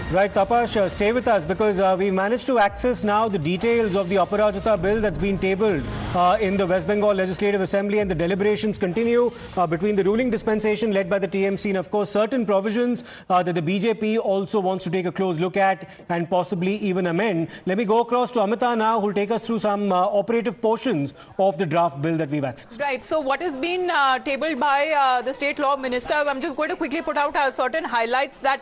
Right, Tapash, stay with us because we managed to access now the details of the Aparajita bill that's been tabled in the West Bengal Legislative Assembly, and the deliberations continue between the ruling dispensation led by the TMC and, of course, certain provisions that the BJP also wants to take a close look at and possibly even amend. Let me go across to Amita now, who will take us through some operative portions of the draft bill that we've accessed. Right. So what has been tabled by the State Law Minister, I'm just going to quickly put out certain highlights that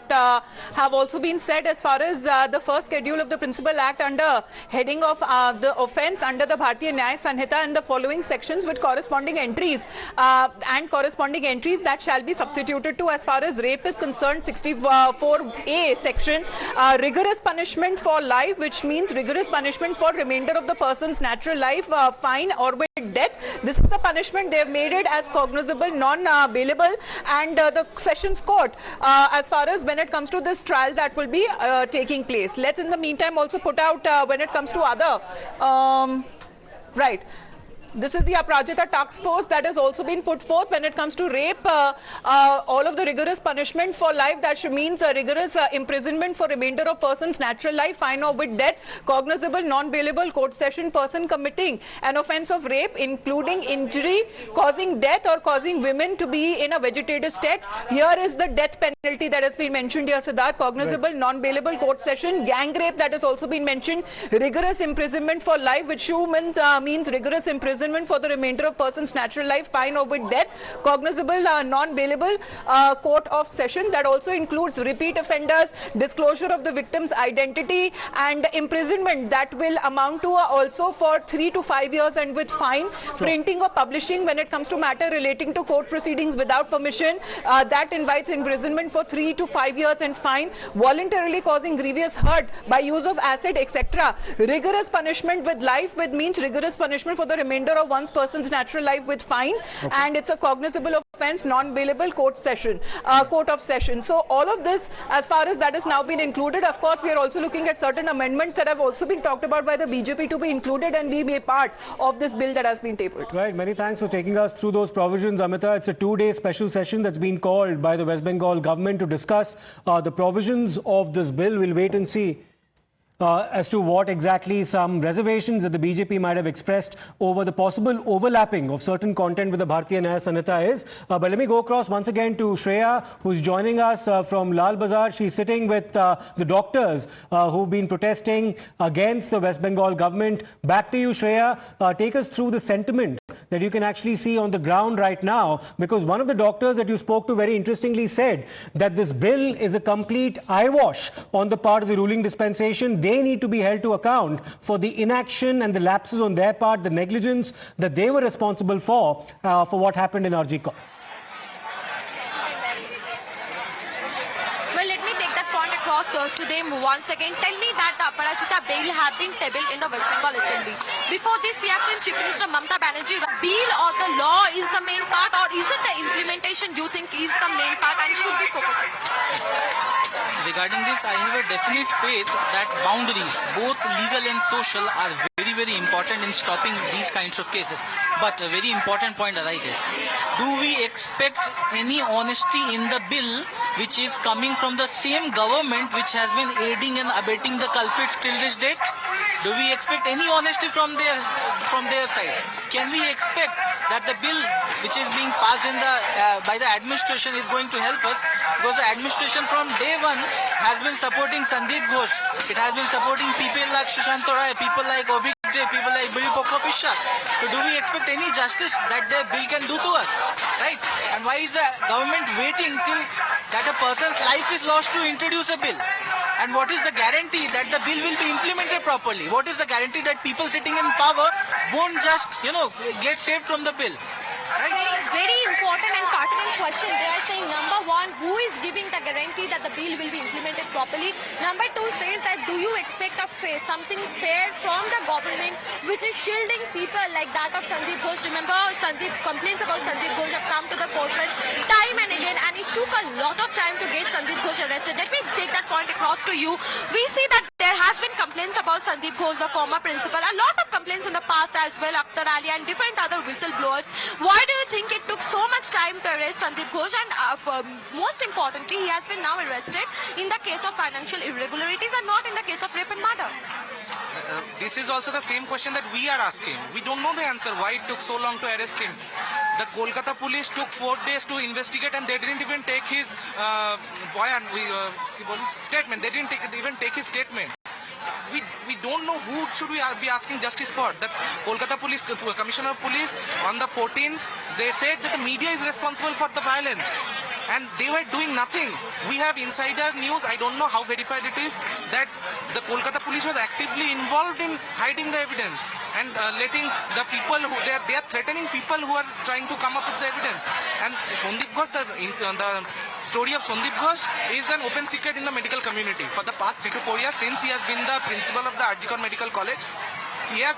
have also been said as far as the first schedule of the Principal Act under heading of the offence under the Bharatiya Nyaya Sanhita and the following sections with corresponding entries that shall be substituted to, as far as rape is concerned, 64A section, rigorous punishment for life, which means rigorous punishment for remainder of the person's natural life, fine or with death. This is the punishment. They have made it as cognizable, non-bailable, and the Sessions Court, as far as when it comes to this trial that will be taking place. Let's in the meantime also put out when it comes to other right. This is the Aparajita task force that has also been put forth when it comes to rape. All of the rigorous punishment for life, that means rigorous imprisonment for remainder of person's natural life, fine or with death, cognizable, non-bailable court session, person committing an offence of rape, including injury, causing death or causing women to be in a vegetative state. Here is the death penalty that has been mentioned here, Siddharth, cognizable, non-bailable court session, gang rape that has also been mentioned, rigorous imprisonment for life, which means rigorous imprisonment for the remainder of person's natural life, fine or with death, cognizable, non-bailable court of session. That also includes repeat offenders, disclosure of the victim's identity, and imprisonment that will amount to also for 3 to 5 years and with fine. Printing or publishing when it comes to matter relating to court proceedings without permission, that invites imprisonment for 3 to 5 years and fine. Voluntarily causing grievous hurt by use of acid, etc. Rigorous punishment with life, which means rigorous punishment for the remainder of one person's natural life with fine, and it's a cognizable offence, non-bailable court session, court of session. So all of this, as far as that has now been included, of course, we are also looking at certain amendments that have also been talked about by the BJP to be included and be a part of this bill that has been tabled. Right. Many thanks for taking us through those provisions, Amita. It's a 2-day special session that's been called by the West Bengal government to discuss the provisions of this bill. We'll wait and see as to what exactly some reservations that the BJP might have expressed over the possible overlapping of certain content with the Bharatiya Nyaya Sanhita is. But let me go across once again to Shreya, who's joining us from Lal Bazar. She's sitting with the doctors who've been protesting against the West Bengal government. Back to you, Shreya. Take us through the sentiment that you can actually see on the ground right now, because one of the doctors that you spoke to very interestingly said that this bill is a complete eyewash on the part of the ruling dispensation. They need to be held to account for the inaction and the lapses on their part, the negligence that they were responsible for what happened in RG. Well, let me take that point across to them once again. Tell me that the Aparajita bill have been tabled in the West Bengal Assembly. Before this, we have seen Chief Minister Mamata Banerjee. The bill or the law is the main part, or is it the implementation you think is the main part and should be focused on? Regarding this, I have a definite faith that boundaries, both legal and social, are very, very important in stopping these kinds of cases. But a very important point arises. Do we expect any honesty in the bill which is coming from the same government which has been aiding and abetting the culprits till this date? Do we expect any honesty from their side? Can we expect that the bill which is being passed in by the administration is going to help us? Because the administration from day one has been supporting Sandeep Ghosh. It has been supporting people like Sushant Rai, people like Obhijit, people like Bili Pokropishas. So do we expect any justice that the bill can do to us? Right? And why is the government waiting till that a person's life is lost to introduce a bill? And what is the guarantee that the bill will be implemented properly? What is the guarantee that people sitting in power won't just, get saved from the bill? Right? Very important and pertinent question. They are saying, number one, who is giving the guarantee that the bill will be implemented properly? Number two says that do you expect something fair from the government which is shielding people like that of Sandeep Ghosh? Remember, complaints about Sandeep Ghosh have come to the forefront time and again, and it took a lot of time to get Sandeep Ghosh arrested. Let me take that point across to you. We see that there has been complaints about Sandeep Ghosh, the former principal, a lot of complaints in the past as well, Akhtar Ali and different other whistleblowers. Why do you think it took so much time to arrest Sandeep Ghosh, and most importantly, he has been now arrested in the case of financial irregularities and not in the case of rape and murder. This is also the same question that we are asking. We don't know the answer why it took so long to arrest him. The Kolkata police took 4 days to investigate, and they didn't even take his statement. They didn't even take his statement. We don't know who should we be asking justice for. The Kolkata Police Commissioner of Police on the 14th, they said that the media is responsible for the violence, and they were doing nothing. We have insider news, I don't know how verified it is, that the Kolkata police was actively involved in hiding the evidence and letting the people who they are threatening people who are trying to come up with the evidence. And Sandeep Ghosh, the story of Sandeep Ghosh is an open secret in the medical community. For the past 3 to 4 years, since he has been the principal of the Aparajita Medical College, he has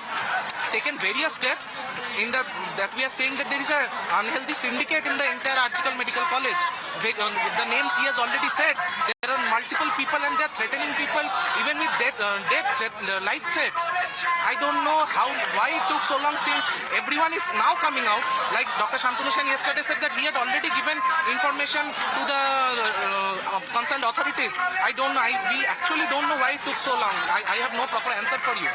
taken various steps in that we are saying that there is a unhealthy syndicate in the entire Article Medical College. The names he has already said. There are multiple people and they are threatening people even with life threats. I don't know why it took so long, since everyone is now coming out. Like Dr. Shantanu Sen yesterday said that he had already given information to the concerned authorities. I don't know. We actually don't know why it took so long. I have no proper answer for you.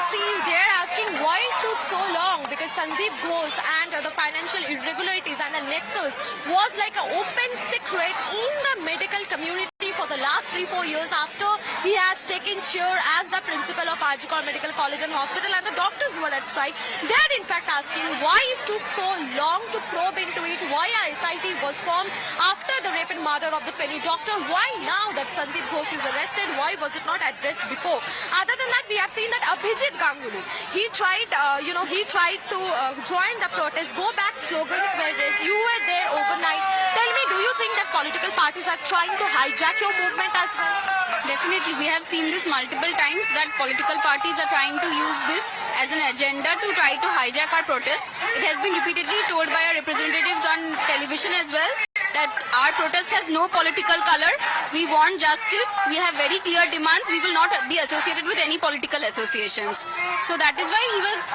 See, they're asking why it took so long, because Sandeep Ghosh and the financial irregularities and the nexus was like an open secret in the medical community for the last 3-4 years after he has taken chair as the principal of Aparajita Medical College and Hospital, and the doctors were at strike. They're in fact asking why it took so long to probe into it, why a SIT was formed after the rape and murder of the trainee doctor, why now that Sandeep Ghosh is arrested, why was it not addressed before? Other than that, we have seen that Abhijit Ganguly, he tried to join the protest, go back slogans were raised. You were there overnight. Tell me, do you think that political parties are trying to hijack your movement as well? Definitely, we have seen this multiple times that political parties are trying to use this as an agenda to try to hijack our protest. It has been repeatedly told by our representatives on television as well that our protest has no political color. We want justice. We have very clear demands. We will not be associated with any political associations. So that is why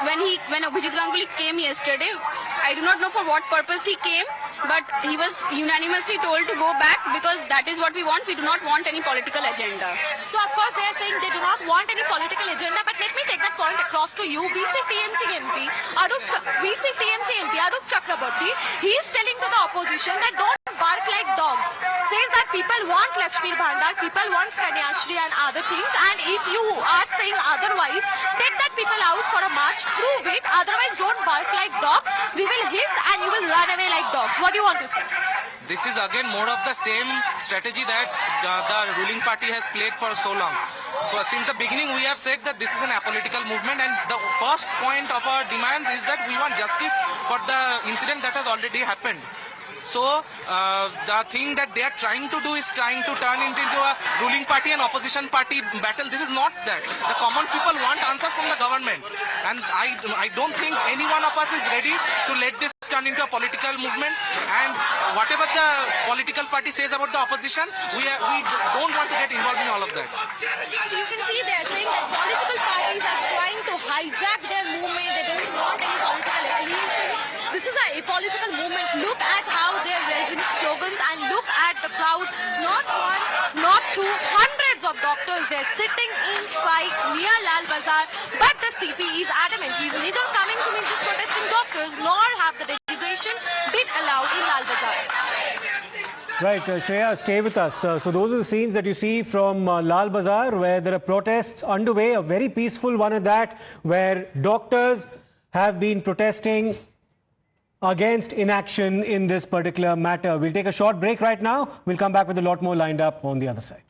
when Abhijit Ganguly came yesterday, I do not know for what purpose he came, but he was unanimously told to go back because that is what we want. We do not want any political agenda. So of course they are saying they do not want any political agenda, but let me take that point across to you. VC TMC MP Arup Chakraborty, he is telling to the opposition that don't bark like dogs. Says that people want Lakshmi Bhandar, people want Kanyashri and other things, and if you are saying otherwise, take that people out for a march, prove it, otherwise don't bark like dogs. We will hiss and you will run away like dogs. What do you want to say? This is again more of the same strategy that the ruling party has played for so long. So since the beginning we have said that this is an apolitical movement, and the first point of our demands is that we want justice for the incident that has already happened. So the thing that they are trying to do is trying to turn it into a ruling party and opposition party battle. This is not that. The common people want answers from the government, and I don't think any one of us is ready to let this turn into a political movement. And whatever the political party says about the opposition, we don't want to get involved in all of that. You can see they are saying that political parties are trying to hijack their movement. They don't want any political affiliations. This is a political movement. Look at how they're raising slogans and look at the crowd. Not one, not two, hundreds of doctors. They're sitting in strike near Lal Bazaar. But the CP is adamant. He's neither coming to meet these protesting doctors nor have the delegation been allowed in Lal Bazaar. Right, Shreya, stay with us. So those are the scenes that you see from Lal Bazaar, where there are protests underway, a very peaceful one at that, where doctors have been protesting against inaction in this particular matter. We'll take a short break right now. We'll come back with a lot more lined up on the other side.